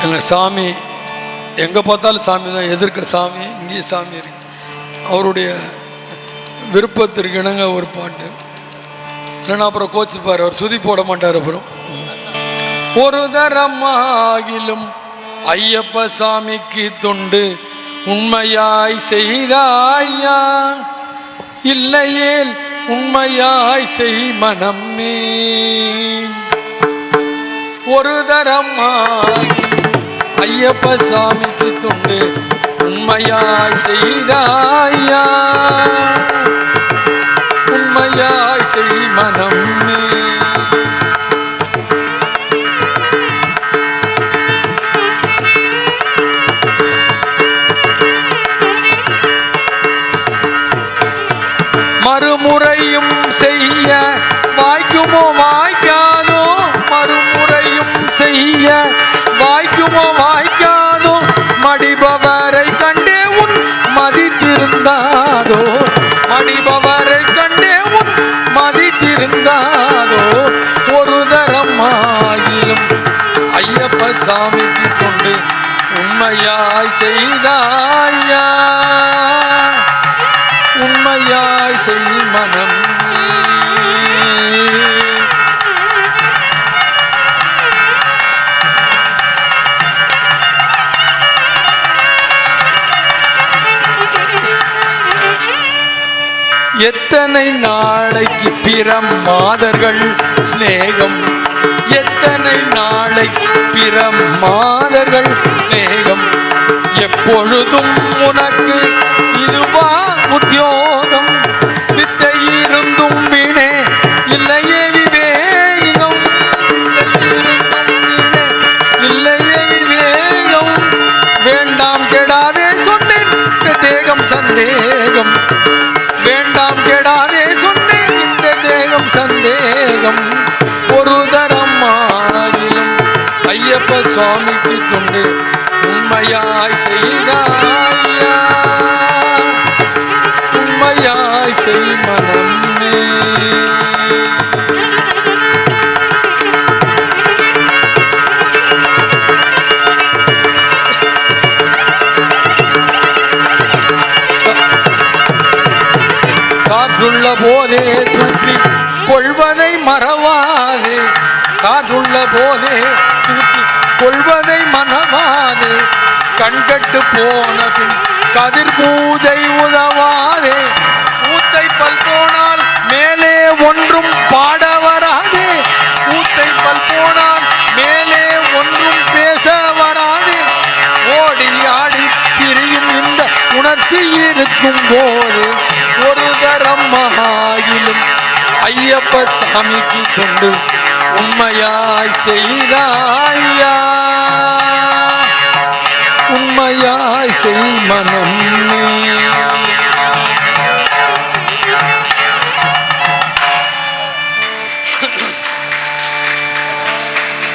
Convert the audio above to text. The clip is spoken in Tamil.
எங்கள் சாமி எங்கே பார்த்தாலும் சாமி தான், எதிர்க்க சாமி, இங்கேயும் சாமி இருக்கு. அவருடைய விருப்பத்திற்கு இணங்க ஒரு பாட்டு, இல்லைன்னா அப்புறம் கோச்சுப்பார், அவர் சுதி போட மாட்டார். அப்புறம் ஒரு தரமாகிலும் ஐயப்ப சாமிக்கு தொண்டு உண்மையாய் செய்தாயா, இல்லையேல் உண்மையாய் செய் மனமே. ஒரு தரமாகி ஐயப்ப சாமிக்கு தொண்டு உண்மையாய் செய்தாயா, உண்மையாய் செய் மனமே. மறுமுறையும் செய்ய வாய்க்குமோ வாய்க்காதோ, மறுமுறையும் செய்ய வாய்க்குமோ வாய்க்காதோ, மடிபவரை கண்டே உன் மதித்திருந்தாதோ, மடிபவரை கண்டே உன் மதித்திருந்தாதோ. ஒரு தரமாகிலும் ஐயப்ப சாமிக்கு தொண்டு உண்மையாய் செய்தாயா, உண்மையாய் செய் மனம். எத்தனை நாளைக்கு பிற மாதர்கள் ஸ்நேகம், எத்தனை நாளைக்கு பிற மாதர்கள் ஸ்நேகம், எப்பொழுதும் உனக்கு இதுவா உத்தியோகம், வித்தை இருந்தும் வீணே இல்லையே விவேகம், இல்லையே விவேகம். வேண்டாம் கெடாதே சொன்னேன் இந்த தேகம் சந்தேகம், வேண்டாம் கெடாதே சொன்னேன் இந்த தேகம் சந்தேகம். ஒரு தரம் ஆகிலும் ஐயப்ப சுவாமிக்கு தொண்டு உண்மையாய் செய்தாயா, உண்மையாய் செய் மனமே. காற்றுள்ள போதே தூக்கி கொள்வதை மறவாதே, காற்றுள்ள போதே தூக்கி கொள்வதை மறவாதே, கண்கட்டு போன பின் கதிர் பூஜை உதவாதே, ஊத்தை பல் போனால் மேலே ஒன்றும் பாட வராதே, ஊத்தை பல் போனால் மேலே ஒன்றும் பேச வராதே. ஓடி ஆடி திரியும் இந்த உணர்ச்சி இருக்கும் போது ஒரு தரம் ஆகிலும் ஐயப்ப சாமிக்கு தொண்டு உண்மையாய் செய்தாயா, உண்மையாய் செய் மனம்.